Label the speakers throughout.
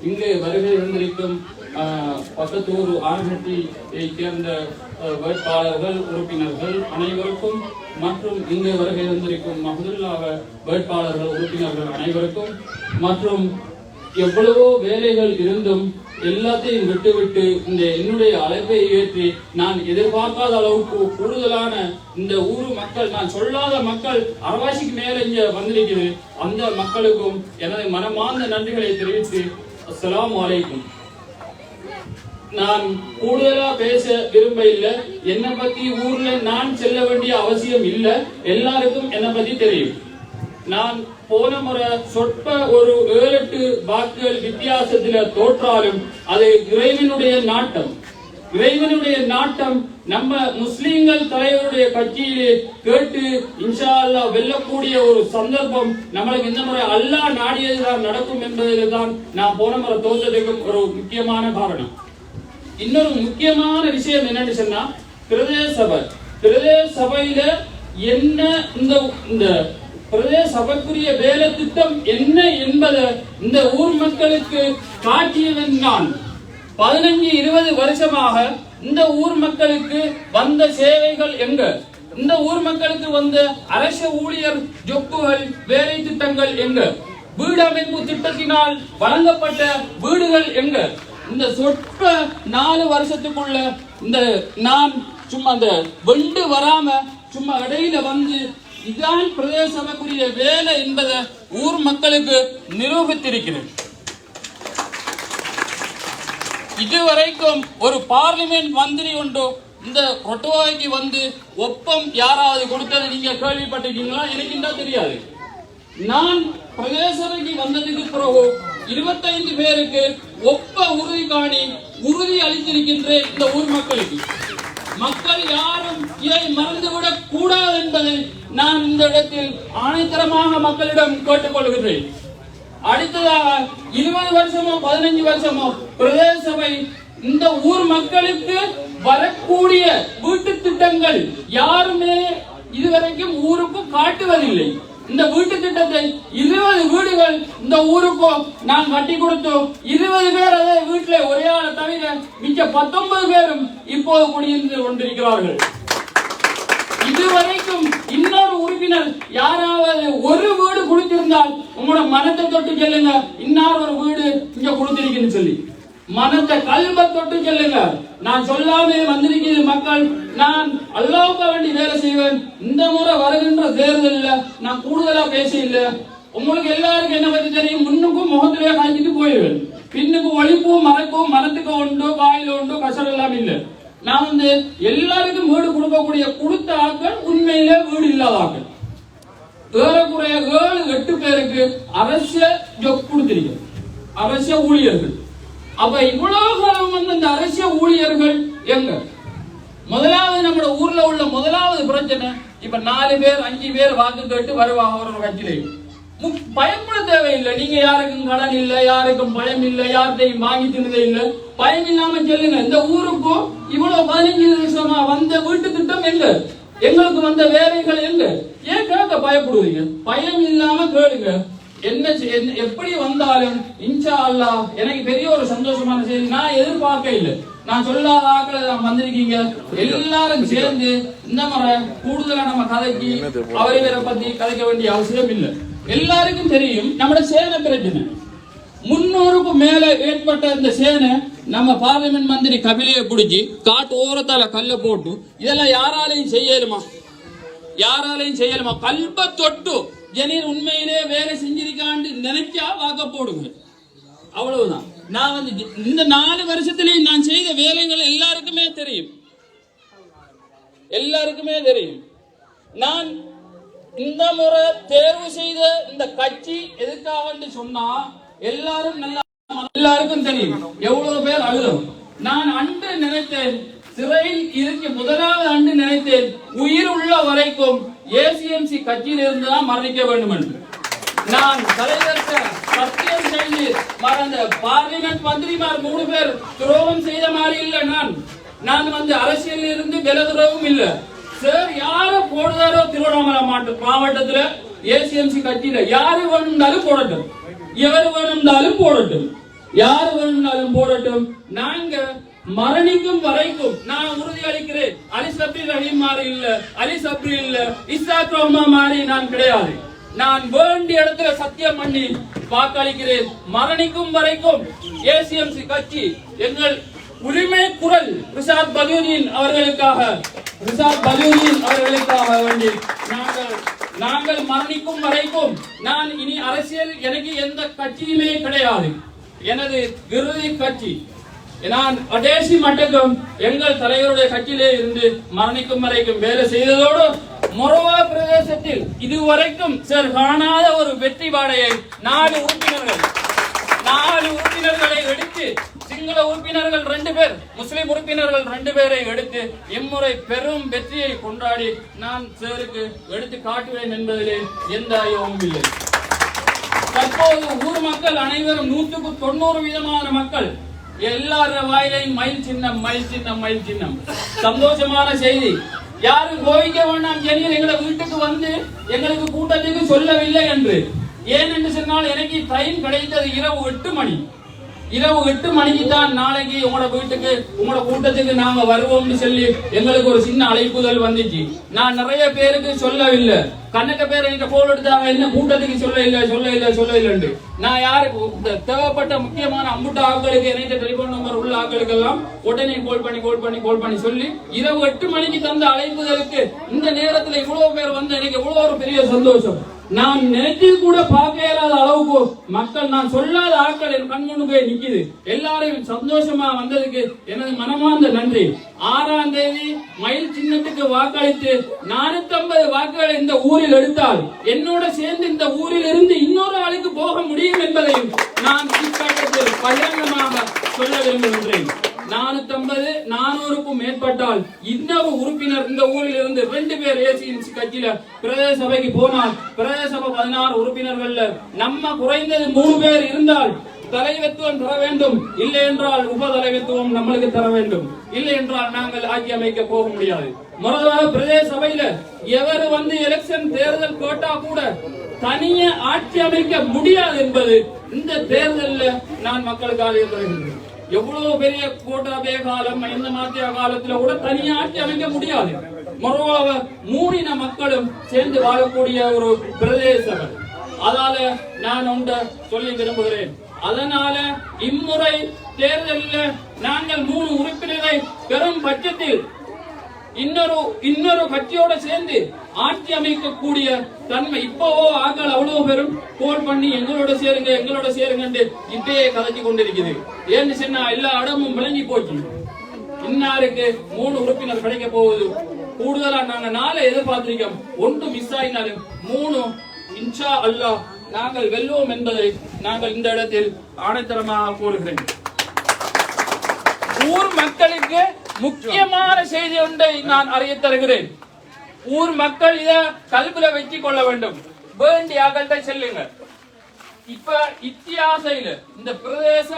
Speaker 1: இங்கு வருகை வந்திருக்கும் பக்கத்தூர் ஆர்என்டியை சேர்ந்த வேட்பாளர்கள் உறுப்பினர்கள் அனைவருக்கும் மற்றும் இங்கு வருகை வந்திருக்கும் மஹதுல்லாஹ வேட்பாளர்கள் உறுப்பினர்கள் அனைவருக்கும் மற்றும் எவ்வளவோ வேலைகள் இருந்தும் எல்லாத்தையும் விட்டுவிட்டு இந்த என்னுடைய அழைப்பை ஏற்றி நான் எதிர்பார்க்காத அளவுக்கு கூடுதலான இந்த ஊர் மக்கள், நான் சொல்லாத மக்கள் அரவாசிக்கு மேல இங்க வந்திருக்கிறது. அந்த மக்களுக்கும் எனது மனமார்ந்த நன்றிகளை தெரிவித்து அஸ்ஸலாமு அலைக்கும். நான் கூடுதலா பேச விரும்ப இல்லை. என்னை பத்தி ஊர்ல நான் செல்ல வேண்டிய அவசியம் இல்லை. எல்லாருக்கும் என்னை பத்தி தெரியும். நான் போன முறை சொற்ப ஒரு 7-8 வாக்குகள் வித்தியாசத்துல தோற்றாலும் அது இறைவனுடைய நாட்டம். இறைவனுடைய நாட்டம் நம்ம முஸ்லிம்கள் தலைவருடைய கட்சியிலே கேட்டு இன்ஷா அல்லாஹ் வெல்லக்கூடிய ஒரு சந்தர்ப்பம் நம்மளுக்கு இந்த முறை அல்லாஹ் நாடியதுதான் நடக்கும் என்பதில் தான் நான் போன முறை தோற்றதுக்கும் ஒரு முக்கியமான காரணம். இன்னொரு முக்கியமான விஷயம் என்னன்னு சொன்னா, பிரதேச சபையில என்ன இந்த பிரதேச சபைக்குரிய வேலை திட்டம் என்ன என்பதை இந்த ஊர் மக்களுக்கு காட்டியவன் நான். 15-20 வருஷமாக இந்த ஊர் மக்களுக்கு வந்த சேவைகள் எங்க, இந்த ஊர் மக்களுக்கு வந்த அரசு ஊழியர் ஜொப்புகள் வேலை திட்டங்கள் எங்க, வீடு அமைப்பு திட்டத்தினால் வழங்கப்பட்ட வீடுகள் எங்க, இந்த சொற்ப 4 வருஷத்துக்குள்ள இந்த நான் சும்மா அந்த வெண்டு வராம சும்மா இடையில வந்து இதான் பிரதேச சபைக்குரிய வேலை என்பதை ஊர் மக்களுக்கு நிரூபித்திருக்கிறேன். இதுவரைக்கும் ஒரு பார்லிமெண்ட் மந்திரி ஒன்று இந்த ரொட்டுவாய்க்கு வந்து ஒப்பம் யாராவது கொடுத்தது நீங்க கேள்விப்பட்டிருக்கீங்களா? எனக்கு இன்னும் தெரியாது. நான் பிரதேச சபைக்கு வந்ததுக்கு பிறகு 25 பேருக்கு ஒப்ப உறுதி காணி உறுதி அளித்திருக்கின்றேன். இந்த ஊர் மக்களுக்கு மக்கள் யாரும் இதை மறந்துவிடக் கூடாது என்பதை நான் இந்த இடத்தில் ஆணைத்தரமாக மக்களிடம் கேட்டுக்கொள்கிறேன். அடுத்ததாக 20 வருஷமோ 15 வருஷமோ பிரதேச சபை இந்த ஊர் மக்களுக்கு வரக்கூடிய வீட்டு திட்டங்கள் யாருமே இதுவரைக்கும் ஊருக்கு காட்டுவதில்லை. இந்த வீட்டு திட்டத்தை 20 வீடுகள் இந்த ஊருக்கு நான் கட்டி கொடுத்தோம். 20 பேர் அதே வீட்டுல ஒரே ஆளை தவிர மிச்ச 19 பேரும் இப்போது குடியிருந்து கொண்டிருக்கிறார்கள். இதுவரைக்கும் இன்னொரு உறுப்பினர் யாராவது ஒரு வீடு கொடுத்திருந்தால் உங்களோட மனத்தை தொட்டு சொல்லுங்க, இன்னொரு ஒரு வீடு இங்க கொடுத்திருக்குன்னு சொல்லி மனத்தை கல்வ தொட்டு சொல்லுங்க. நான் சொல்லாமே வந்திருக்கிறது மக்கள். நான் அல்லாஹ்வுக்கு வேண்டி வேலை செய்வேன். இந்த முறை வருகின்ற தேர்தலில் நான் கூடுதலா பேச இல்ல. உங்களுக்கு எல்லாருக்கும் என்ன பத்தி தெரியும். முன்னுக்கும் முகத்திலே காய்ச்சிட்டு போயிடுவேன். பின்னுக்கு ஒழிப்பும் மறைப்பும் மரத்துக்கு உண்டு வாயில உண்டு கசல் எல்லாம் இல்லை. நான் வந்து எல்லாருக்கும் வீடு கொடுக்கக்கூடிய கொடுத்த ஆக்கள் உண்மையிலே வீடு இல்லாத ஆக்கள். ஏறக்குறைய 7-8 பேருக்கு அரசியல் ஜொப் கொடுத்திருக்க அரசியல் ஊழியர்கள். அப்ப இவ்வளவு காலம் வந்து இந்த அரசியல் ஊழியர்கள் எங்க? முதலாவது நம்ம ஊர்ல உள்ள முதலாவது பிரச்சனை, இப்ப 4 பேர் 5 பேர் வாக்கு கேட்டு வருவாங்க ஒரு கட்சியில. பயப்பட தேவையில்லை. நீங்க யாருக்கும் கடன் இல்லை, யாருக்கும் பயம் இல்லை, யார்கிட்டையும் வாங்கி தின்னதே இல்லை. பயம் இல்லாம சொல்லுங்க, இந்த ஊருக்கும் இவ்வளவு 15 வருஷமா வந்த வீட்டு திட்டம் எங்க, எங்களுக்கு வந்த வேலைகள் எங்க, ஏன் கேட்க பயப்படுவீங்க? பயம் இல்லாம கேளுங்க. என்ன எப்படி வந்தாலும் இன்ஷா அல்லாஹ் எனக்கு பெரிய ஒரு சந்தோஷமான செய்தி. நான் எதிர்பார்க்க இல்லை. நான் சொல்லாத ஆக்களை வந்திருக்கீங்க. எல்லாரும் சேர்ந்து இந்த முறை கூடுதலா நம்ம கதைக்கு அவரை பத்தி கதைக்க வேண்டிய அவசியம் இல்லை. எல்லாருக்கும் தெரியும் நம்மளோட சேனை பிரச்சனை. 300க்கும் மேல ஏற்பட்ட இந்த சேனை நம்ம பார்லிமெண்ட் மந்திரி கபிலையை பிடிச்சி காட்டு ஓரத்தால கல்ல போட்டு இதெல்லாம் யாராலையும் செய்யலுமா? யாராலையும் செய்யலுமா? கல்ப தொட்டு ஜனீர் உண்மையிலே வேலை செஞ்சிருக்காண்டு நினைச்சா வாக்க போடுங்க. அவ்வளவுதான். நான் வந்து இந்த 4 வருஷத்திலேயே நான் செய்த வேலைகள் எல்லாருக்குமே தெரியும். எல்லாருக்குமே தெரியும். நான் இந்த முறை தேர்வு செய்த இந்த கட்சி எதுக்காக சொன்னா எல்லாரும் நல்லா எல்லாருக்கும் தெரியும் எவ்வளவு பேர் அழுதும். நான் அன்று நினைத்தேன், சிறையில் இருக்க முதலாவது அன்று நினைத்தேன், உயிர் உள்ள வரைக்கும் ஏசிஎம்சி கட்சியில் இருந்துதான் மரணிக்க வேண்டும் என்று. நான் தலைவர் சத்தியம் செய்து மறந்த பார்லிமெண்ட் மந்திரிமார் 3 பேர் துரோகம் செய்த மாதிரி இல்லை. நான் வந்து அரசியலில் இருந்து விலகுறவும் இல்லை. சார் யார போடுதாரோ திருவண்ணாமலை மாவட்டத்துல ஏசிஎம்சி கட்சியில யாரு வேணும்னாலும் போடட்டும், எவர் வேணும்னாலும் போடட்டும். யாரு வேணும்னாலும் போடட்டும். நாங்க மரணிக்கும் வரைக்கும் நான் உறுதி அளிக்கிறேன், அலி சப்ரி ரஹீம் மாறி இல்ல, அலி சப்ரி இல்ல, இஸ்ஸாக் ரஹ்மா மாறி நான் கிடையாது. நான் வேண்டிய இடத்துல சத்தியம் பண்ணி வாக்களிக்கிறேன். மரணிக்கும் வரைக்கும் ஏசிஎம்சி கட்சி எங்கள் உரிமை குரல் ரிஷாத் பலூதீன் அவர்களுக்காக வேண்டி நாங்கள் மரணிக்கும் வரைக்கும் நான் இனி அரசியல் எனக்கு எந்த கட்சியுமே கிடையாது. எனது இறுதி கட்சி நான் கடைசி மட்டும் எங்கள் தலைவருடைய கட்சியிலே இருந்து மரணிக்கும் வரைக்கும் வேலை செய்ததோடு மொரவா பிரதேசத்தில் இதுவரைக்கும் சார் காணாத ஒரு வெற்றி பாடையை 4 உறுப்பினர்களை எடுத்து, சிங்கள உறுப்பினர்கள் 2 பேர், முஸ்லிம் உறுப்பினர்கள் 2 பேரை எடுத்து இம்முறை பெரும் வெற்றியை கொண்டாடி நான் சேருக்கு எடுத்து காட்டுவேன் என்பதிலே எந்த ஐயமும் இல்லை. தற்போது ஊர் மக்கள் அனைவரும் 190% மக்கள் எல்லார வாயிலையும் மயில் சின்னம். சந்தோஷமான செய்தி. யாரும் கோவிக்க வேண்டாம். ஜெனியர் எங்களை வீட்டுக்கு வந்து எங்களுக்கு கூட்டத்துக்கு சொல்லவில்லை என்று. ஏன் என்று சொன்னால் எனக்கு டைம் கிடைத்தது இரவு 8 மணி. இரவு 8 மணிக்கு தான் நாளைக்கு உங்களோட வீட்டுக்கு உங்களோட கூட்டத்துக்கு நாங்க வருவோம்னு சொல்லி எங்களுக்கு ஒரு சின்ன அழைப்புதல் வந்துச்சு. நான் நிறைய பேருக்கு சொல்லவில்லை. கணக்க பேர் என்கிட்ட போன் எடுத்தாங்க, என்ன கூட்டத்துக்கு சொல்ல இல்ல. நான் யாருக்கு தேவைப்பட்ட முக்கியமான அம்புட்ட ஆட்களுக்கு என்கிட்ட டெலிபோன் நம்பர் உள்ள ஆட்களுக்கு எல்லாம் உடனே கோல் பண்ணி சொல்லி இரவு 8 மணிக்கு தந்த அழைப்புதலுக்கு இந்த நேரத்துல இவ்வளவு பேர் வந்து எனக்கு எவ்வளவு ஒரு பெரிய சந்தோஷம். நான் நினைச்சு கூட பார்க்க இயலாத அளவுக்கு மக்கள், நான் சொல்லாத ஆட்கள் என் கண்முன்னு போய் நிக்குது. எல்லாரையும் சந்தோஷமா வந்ததுக்கு எனது மனமார்ந்த நன்றி. 6ஆம் தேதி மயில் சின்னத்துக்கு வாக்களித்து 450 வாக்குகளை இந்த ஊரில் எடுத்தால் என்னோட சேர்ந்து இந்த ஊரில் இருந்து இன்னொரு ஆளுக்கு போக முடியும் என்பதையும் நான் இக்கட்டத்தில் பகிரங்கமாக சொல்ல விரும்புகின்றேன். 450-400க்கும் மேற்பட்டால் இன்னொரு உறுப்பினர் இந்த ஊரில் இருந்து 2 பேர் ஏசிஎம்சி கட்சியில பிரதேச சபைக்கு போனால் பிரதேச சபை 16 உறுப்பினர்கள் நம்ம குறைந்தது 3 பேர் இருந்தால் தலைவத்துவம் தர வேண்டும். இல்லை என்றால் உப தலைவத்துவம் நம்மளுக்கு தர வேண்டும். இல்லை என்றால் நாங்கள் ஆட்சி அமைக்க போக முடியாது. மொத்தமாக பிரதேச சபையில எவர் வந்து எலெக்ஷன் தேர்தல் கேட்டா கூட தனியே ஆட்சி அமைக்க முடியாது என்பது இந்த தேர்தலில் நான் மக்களுக்காக தருகின்றேன். எவ்வளவு பெரிய கோட்டாபே காலம், இந்த மாத்திய காலத்துல கூட தனியா ஆட்சி அமைக்க முடியாது. மொரவாவ 3 இன மக்களும் சேர்ந்து வாழக்கூடிய ஒரு பிரதேசம். அதால நான் ஒன்றை சொல்லி விரும்புகிறேன். அதனால இம்முறை தேர்தலில் நாங்கள் 3 உறுப்பினரை பெரும் பட்சத்தில் இன்னொரு கட்சியோட சேர்ந்து ஆட்சி அமைக்கக்கூடிய தன்மை இப்பவோ ஆக்கள் அவ்வளவு பேரும் கோல் பண்ணி எங்களோட சேருங்க இப்பயே கதைச்சு கொண்டிருக்குது. ஏன்னு சொன்னா எல்லா இடமும் விளங்கி போச்சு. இன்னாருக்கு 3 உறுப்பினர் கிடைக்க போகுது. கூடுதலா நாங்க 4 எதிர்பார்த்திருக்கோம். 1 மிஸ் ஆயினாலும் 3 இன்ஷா அல்லாஹ் நாங்கள் வெல்வோம் என்பதை நாங்கள் இந்த இடத்தில் ஆணைத்தரமாக கூறுகிறேன். ஊர் மக்களுக்கு முக்கியமான செய்தி ஒன்றை நான் அறிய தருகிறேன். ஊர் மக்கள் இத கல்வில வச்சு கொள்ள வேண்டும். வேண்டிய ஆகல்கிட்ட செல்லுங்க. இப்ப இத்தியாசையில இந்த பிரதேச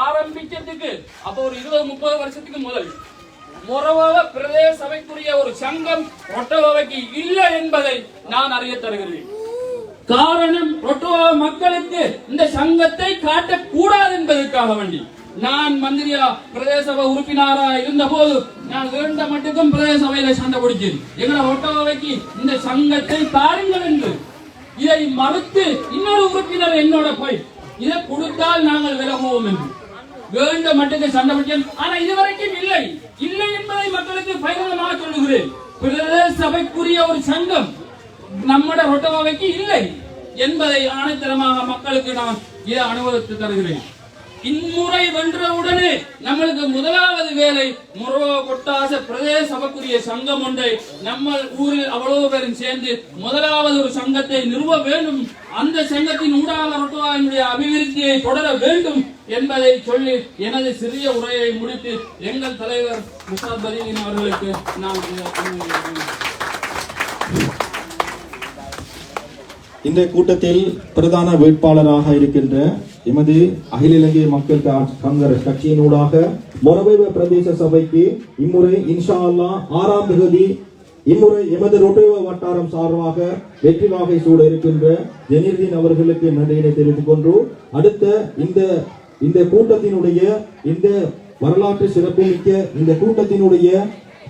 Speaker 1: ஆரம்பிச்சதுக்கு அப்ப ஒரு 20-30 வருஷத்துக்கு முதல் மொரவா பிரதேச சபைக்குரிய ஒரு சங்கம் ரொட்டவாவைக்கு இல்லை என்பதை நான் அறிய தருகிறேன். காரணம் ரொட்டவா மக்களுக்கு இந்த சங்கத்தை காட்டக்கூடாது என்பதற்காக வேண்டி நான் மந்திரியா பிரதேச சபை உறுப்பினரா இருந்த போது நான் வேண்ட மட்டுக்கும் பிரதேச சபையில சண்டை பிடிச்சேன். எங்களை ரொட்டவாவைக்கு இந்த சங்கத்தை தாருங்கள் என்று. இதை மறுத்து இன்னொரு உறுப்பினர் என்னோட போய் இதை கொடுத்தால் நாங்கள் விலகுவோம் என்று வேண்ட மட்டுக்கு சண்டை பிடிச்சேன். ஆனா இதுவரைக்கும் இல்லை என்பதை மக்களுக்கு பகிரங்கமாக சொல்லுகிறேன். பிரதேச சபைக்குரிய ஒரு சங்கம் நம்மட ரொட்டவாவைக்கு இல்லை என்பதை ஆணைத்தரமாக மக்களுக்கு நான் இதை அனுபவித்து தருகிறேன். இம்முறை வென்றவுடனே நம்மளுக்கு முதலாவது வேலை மொரவா கொட்டாச பிரதேச சபைக்குரிய சங்கம் ஒன்றை நம்ம ஊரில் அவ்வளவு பேரும் சேர்ந்து முதலாவது ஒரு சங்கத்தை நிறுவ வேண்டும். அந்த சங்கத்தின் ஊடாக ரொட்டவாவினுடைய அபிவிருத்தியை தொடர வேண்டும் என்பதை சொல்லி எனது சிறிய உரையை முடித்து எங்கள் தலைவர் ரிஷாத் பலூதீன் அவர்களுக்கு நான்
Speaker 2: இந்த கூட்டத்தில் பிரதான வேட்பாளராக இருக்கின்ற எமது அகில இலங்கை மக்கள் காங்கிரஸ் கட்சியினூடாக மொரவா பிரதேச சபைக்கு இம்முறை இன்ஷா அல்லாஹ் 6ஆம் தேதி இம்முறை எமது ரொட்டவா வட்டாரம் சார்பாக வெற்றி வாகை சூட இருக்கின்ற ஜெனீர்தீன் அவர்களுக்கு நன்றியினை தெரிவித்துக் கொண்டு அடுத்த இந்த இந்த கூட்டத்தினுடைய இந்த வரலாற்று சிறப்புமிக்க இந்த கூட்டத்தினுடைய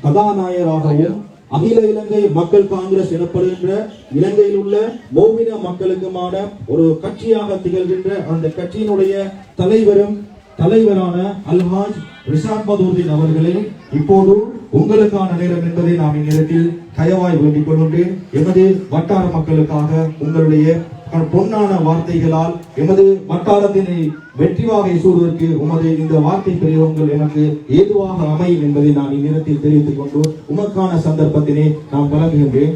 Speaker 2: கதாநாயகராகவும் அகில இலங்கை மக்கள் காங்கிரஸ் எனப்படுகின்ற இலங்கையில் உள்ள மௌமின மக்களுக்குமான ஒரு கட்சியாக திகழ்கின்ற அந்த கட்சியினுடைய தலைவரான அல்ஹாஜ் ரிஷாத் பதூர்தீன் அவர்களே, இப்போது உங்களுக்கான நேரம் என்பதை நாம் இந்நேரத்தில் தயவாய் வேண்டிக் கொள்கின்றேன். எமது வட்டார மக்களுக்காக உங்களுடைய பொன்னான வார்த்தைகளால் எமது வட்டாரத்தினை வெற்றி வாகை சூடுவதற்கு உமது இந்த வார்த்தை பிரயோகங்கள் எனக்கு ஏதுவாக அமையும் என்பதை நான் இந்நேரத்தில் தெரிவித்துக் கொண்டு உமக்கான சந்தர்ப்பத்தினை நான் வழங்குகின்றேன்.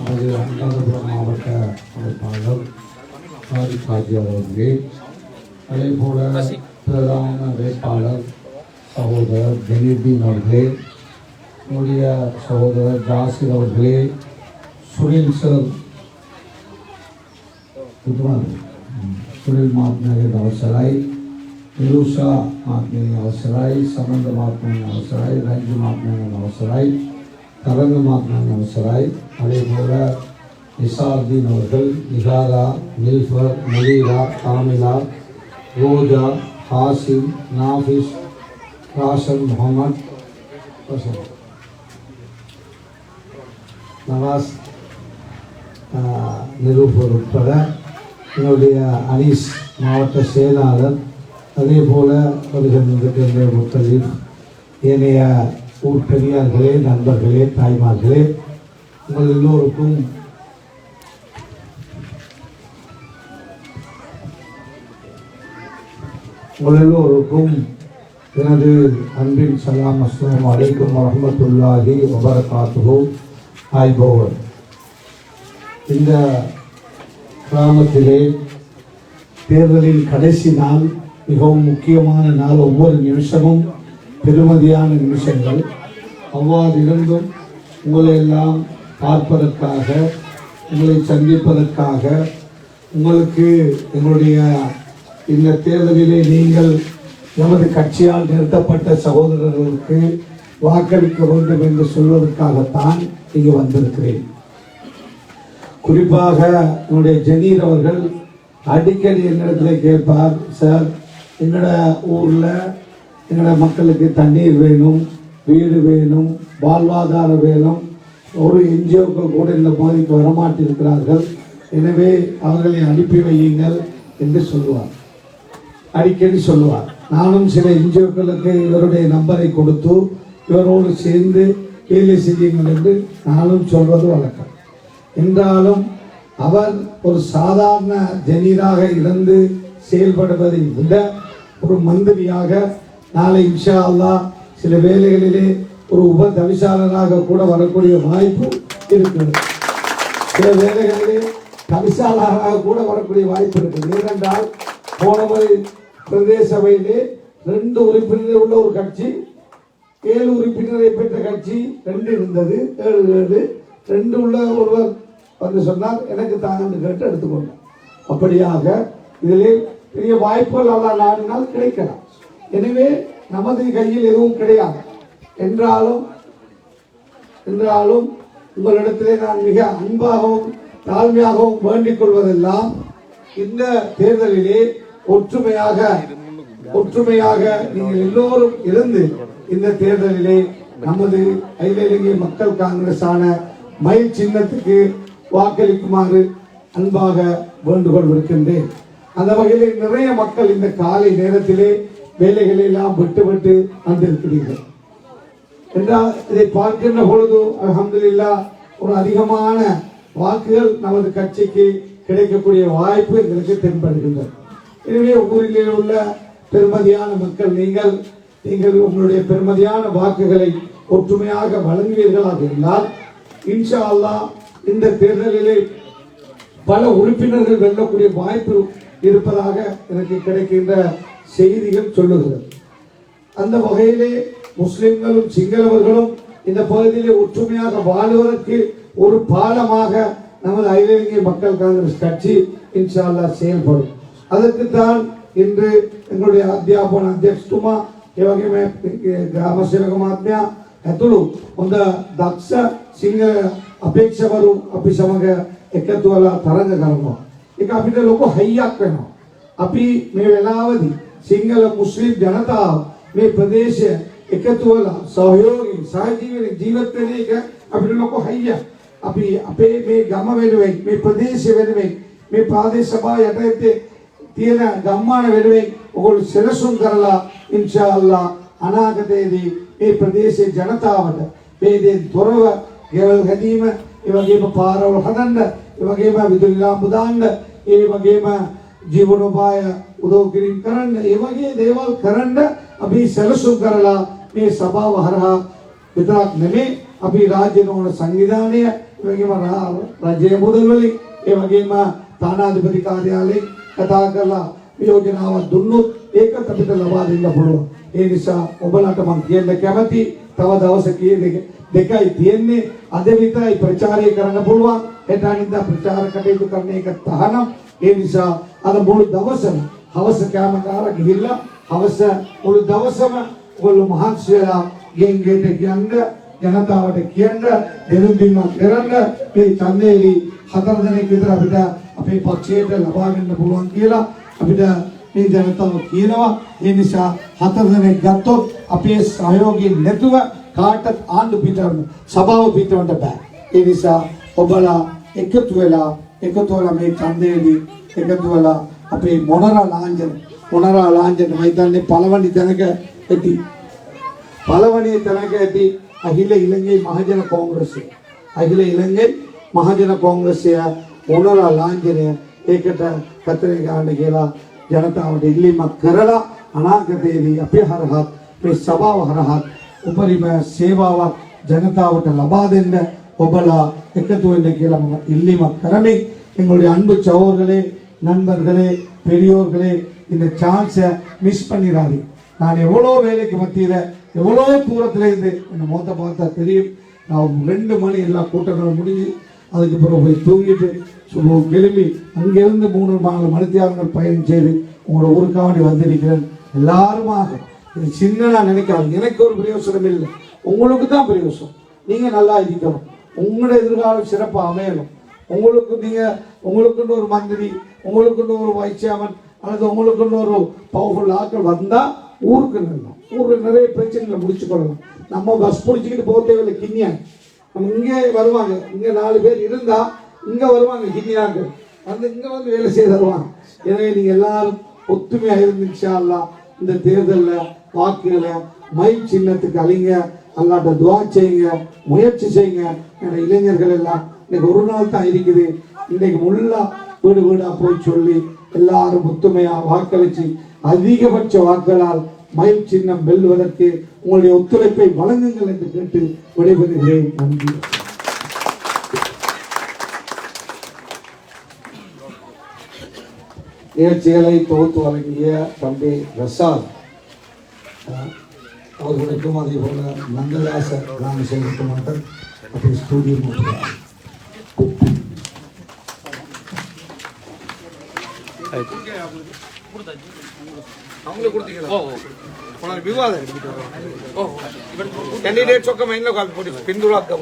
Speaker 3: அனுராதபுரம் மாவட்ட அமைப்பாளர் தாரிக் ஹாஜி அவர்களே, அதே போல பிரதான வேட்பாளர் சகோதரர் ஜெனீர்தீன் அவர்களே, என்னுடைய சகோதரர் ஜாசிர் அவர்களே, சுனில் சார் सुनील महात्मे अवसराई, निरूषा महात्मे अवसराई, समंद महात्मे अवसराई, रंजू महात्मे अवसराई, तरंग महात्मे अवसराई, अदे போல நிசார்தீன் அவர்கள், நிகாரா, நில்ஃபர், முலீரா, காமிலா, ரோஜா, ஹாசிம், நாஃபிஸ், ராஷன் முகமது, நவாஸ், நிரூபர் உட்பட என்னுடைய அனீஸ் மாவட்ட செயலாளர், அதே போல வருகின்ற முத்தலீப், ஏனைய ஊர் பெரியார்களே, நண்பர்களே, தாய்மார்களே, உங்கள் எல்லோருக்கும் எனது அன்பின் சலாம். அஸ்ஸலாமு அலைக்கும் வரஹ்மத்துல்லாஹி வபரகாத்துஹு. ஆய்பவர் இந்த கிராமத்திலே தேர்தலின் கடைசி நாள், மிகவும் முக்கியமான நாள். ஒவ்வொரு நிமிஷமும் பெருமதியான நிமிஷங்கள். அவ்வாறு இருந்தும் உங்களை எல்லாம் பார்ப்பதற்காக, உங்களை சந்திப்பதற்காக, உங்களுக்கு எங்களுடைய இந்த தேர்தலிலே நீங்கள் நமது கட்சியால் நிறுத்தப்பட்ட சகோதரர்களுக்கு வாக்களிக்க வேண்டும் என்று சொல்வதற்காகத்தான் இங்கு வந்திருக்கிறேன். குறிப்பாக என்னுடைய ஜெனீர் அவர்கள் அடிக்கடி என்னிடத்தில் கேட்பார், சார் எங்களோட ஊரில் எங்களோட மக்களுக்கு தண்ணீர் வேணும், வீடு வேணும், வாழ்வாதாரம் வேணும், ஒரு என்ஜிஓக்கள் கூட இந்த பகுதிக்கு வரமாட்டிருக்கிறார்கள், எனவே அவர்களை அனுப்பி வையுங்கள் என்று சொல்லுவார், அடிக்கடி சொல்லுவார். நானும் சில என்ஜிஓக்களுக்கு இவருடைய நம்பரை கொடுத்து இவரோடு சேர்ந்து வேலை செய்யுங்கள் என்று நானும் சொல்வது வழக்கம். என்றாலும் அவர் ஒரு சாதாரண ஜெனீராக இருந்து செயல்படுவதை விட ஒரு மந்திரியாக, நாளை இன்ஷா அல்லாஹ் சில வேலைகளிலே ஒரு உப தவிசாளராக கூட வரக்கூடிய வாய்ப்பு இருக்கிறது. சில வேலைகளிலே தவிசாளராக கூட வரக்கூடிய வாய்ப்பு இருக்குது. ஏனென்றால் போன முறை பிரதேச சபையிலே 2 உறுப்பினர் உள்ள ஒரு கட்சி, 7 உறுப்பினரை பெற்ற கட்சி 2 இருந்தது. 7 2 உள்ள ஒருவர் வந்து சொன்னார், எனக்கு தாங்க கேட்டு எடுத்துக்கொண்டார். அப்படியாக இதிலே பெரிய வாய்ப்புகள் எல்லாம் நாடினால் கிடைக்கலாம். எனவே நமது கையில் எதுவும் கிடையாது. என்றாலும் உங்களிடத்திலே நான் மிக அன்பாகவும் தாழ்மையாகவும் வேண்டிக் கொள்வதெல்லாம், இந்த தேர்தலிலே ஒற்றுமையாக நீங்கள் எல்லோரும் இருந்து இந்த தேர்தலிலே நமது அகில இலங்கை மக்கள் காங்கிரஸ் ஆன மயில் சின்னத்துக்கு வாக்களிக்குமாறு அன்பாக வேண்டுகோள் விடுக்கின்றேன். அந்த வகையிலே நிறைய மக்கள் இந்த காலை நேரத்திலே வேலைகளை எல்லாம் விட்டு வந்திருக்கிறீர்கள் என்றால் இதை பார்க்கின்ற பொழுது அல்ஹம்துலில்லாஹ் ஒரு அதிகமான வாக்குகள் நமது கட்சிக்கு கிடைக்கக்கூடிய வாய்ப்பு எங்களுக்கு தென்படுகின்றது. எனவே ஊரிலே உள்ள பெருமதியான மக்கள், நீங்கள் உங்களுடைய பெருமதியான வாக்குகளை ஒற்றுமையாக வழங்குவீர்களாக இருந்தால் இன்ஷா அல்லாஹ் இந்த தேர்தலிலே பல உறுப்பினர்கள் வெல்லக்கூடிய வாய்ப்பு இருப்பதாக எனக்கு கிடைக்கின்ற செய்திகள் சொல்லுகிறது. அந்த வகையிலே முஸ்லிம்களும் சிங்களவர்களும் இந்த பகுதியிலே ஒற்றுமையாக வாழ்வதற்கு ஒரு பாலமாக நமது அகில இலங்கை மக்கள் காங்கிரஸ் கட்சி இன்ஷா அல்லாஹ் செயல்படும். அதற்குத்தான் இன்று எங்களுடைய අධ්‍යාපන අධ්‍යක්ෂතුමා ඒ වගේම ග්‍රාම සේවක මහත්මයා ඇතුළු හොඳ දක්ෂ සිංහල අපේක්ෂකවරු අපි සමග එකතු වෙලා තරඟ කරනවා. ඒක අපිට ලොකු හයියක් වෙනවා. අපි මේ වෙලාවදී සිංහල මුස්ලිම් ජනතාව මේ ප්‍රදේශය එකතු වෙලා සහයෝගී සහජීවී ජීවත් වෙන එක අපිට ලොකු හයියක්. අපි අපේ මේ ගම වෙනුවෙන් මේ ප්‍රදේශය වෙනුවෙන් මේ ප්‍රාදේශ සභාව යටතේ තියෙන ගම්මාන වෙනුවෙන් ඔයගොල්ලෝ සෙනසුන් කරලා ඉන්ෂාඅල්ලා අනාගතයේදී මේ ප්‍රදේශයේ ජනතාවට ભેදෙන් තොරව ගෙවල් හැදීම, ඒ වගේම පාරවල් හදන්න, ඒ වගේම විදුලි ලාම්පු දාන්න, ඒ වගේම ජීවනෝපාය උදව් කිරීම කරන්න, ඒ වගේ දේවල් කරන්න අපි සැලසුම් කරලා මේ සභාව හරහා විතරක් නෙමෙයි අපි රාජ්‍ය නෝන සංවිධානය, ඒ වගේම රජයේ මුදල් වලින්, ඒ වගේම තානාධිපති කාර්යාලයෙන් කතා කරලා යෝජනාවක් දුන්නොත් ඒකත් අපිට ලබා දෙන්න පුළුවන්. ඒ නිසා ඔබලාට මම කියන්න කැමති තව දවසක දෙකයි තියෙන්නේ. අද විතරයි ප්‍රචාරය කරන්න පුළුවන්. හෙට අනිද්දා ප්‍රචාර කටයුතු කරන එක තහනම්. ඒ නිසා අද මුළු දවසම හවස කෑම කාලා ගිහිල්ලා හවස මුළු දවසම ඔයගොල්ලෝ මහන්සි වෙලා ගෙන්ගෙට කියන්න, ජනතාවට කියන්න, දෙනුම් දීමක් කරන්න මේ ඡන්දේලි 4 දෙනෙක් විතර අපිට අපේ පක්ෂයට ලබා ගන්න පුළුවන් කියලා අපිට මේ ජනතාව කියනවා. ඒ නිසා 4 දෙනෙක් ගත්තොත් අපේ සහයෝගය නැතුව කාටත් ආණ්ඩු පිටවන්න, සභාව පිටවන්න බෑ. ඒ නිසා ඔබලා එකතු වෙලා මේ ඡන්දේදී එකතු වෙලා අපේ මොනරා ලාංඡන මම හිතන්නේ පළවෙනි තැනක ඇති අහිල ඉලංගේ මහජන කොංග්‍රසය. අහිල ඉලංගේ මහජන කොංග්‍රසය මොනරා ලාංඡනය ඒකට කතරේ ගන්න කියලා ජනතාවට ඉල්ලීමක් කරලා අනාගතයේදී අපේ හරහා මේ සභාව හරහා උපරිම සේවාවක් ජනතාවට ලබා දෙන්න ඔබලා එකතු වෙන්න කියලා මම ඉල්ලීමක් කරමි. எங்களுடைய அன்பு சகோதரர்களே, நண்பர்களே, பெரியோர்களே, இந்த சான்ஸை மிஸ் பண்ணிடாது. நான் எவ்வளோ வேலைக்கு மத்தியில் எவ்வளோ தூரத்தில் இருந்து என்னை மொத்த பார்த்தா தெரியும். நான் 2 மணி எல்லா கூட்டங்களும் முடிஞ்சு அதுக்கு பிறகு போய் தூங்கிட்டு சுபம் கிளம்பி அங்கேருந்து 3-4 மணித்தியாரங்கள் பயணம் செய்து உங்களோட ஊருக்காண்டி வந்திருக்கிறேன். எல்லாருமாக இது சின்னனா நினைக்காது. எனக்கு ஒரு பிரயோசனம் இல்லை, உங்களுக்கு தான் பிரயோசனம். நீங்கள் நல்லா இருக்கணும், உங்களோட எதிர்காலம் சிறப்பாக அமையணும். உங்களுக்குன்னு ஒரு மந்திரி, உங்களுக்குன்னு ஒரு வைஸ் சேர்மன் அல்லது உங்களுக்குன்னு ஒரு பவர்ஃபுல் ஆட்கள் வந்தால் ஊருக்கு நல்லா, ஊரில் நிறைய பிரச்சனைகளை முடிச்சு கொள்ளலாம். நம்ம பஸ் பிடிச்சிக்கிட்டு போக தேவையில்லை. கிண்ணியா நம்ம இங்கே வருவாங்க, இங்கே 4 பேர் இருந்தால் இங்கே வருவாங்க, கிண்ணியாங்க வந்து இங்கே வந்து வேலை செய்ய தருவாங்க. எனவே நீங்கள் எல்லாரும் ஒத்துமையாக இருந்துச்சா இந்த தேர்தலில் வாக்குகளை மைக் சின்னத்துக்கு அழிங்க, அல்லாட்ட துவா செய்யுங்க, முயற்சி செய்யுங்க. என்னோட இளைஞர்கள் எல்லாம் இன்னைக்கு ஒரு நாள் தான் இருக்குது. இன்னைக்கு முள்ளா வீடு வீடா போய் சொல்லி எல்லாரும் ஒத்துமையா வாக்களிச்சு அதிகபட்ச வாக்களால் மயில் சின்னம் வெல்வதற்கு உங்களுடைய ஒத்துழைப்பை வழங்குங்கள் என்று கேட்டு விடைபெறுகிறேன். நன்றி. நிகழ்ச்சிகளை தொகுத்து வழங்கிய தம்பி ரசாத் அவர்களுக்கும் அதே போல நந்ததாசர் நான் செய்திருக்க மாட்டேன் அப்படி ஸ்டூடியோ அவங்களுக்கு கொடுத்தீங்களா விவாதம் கேண்டிடேட்ஸ் ഒക്കെ മൈൻഡിലോ കാൽപോടി പിന്തുണാക്കാം.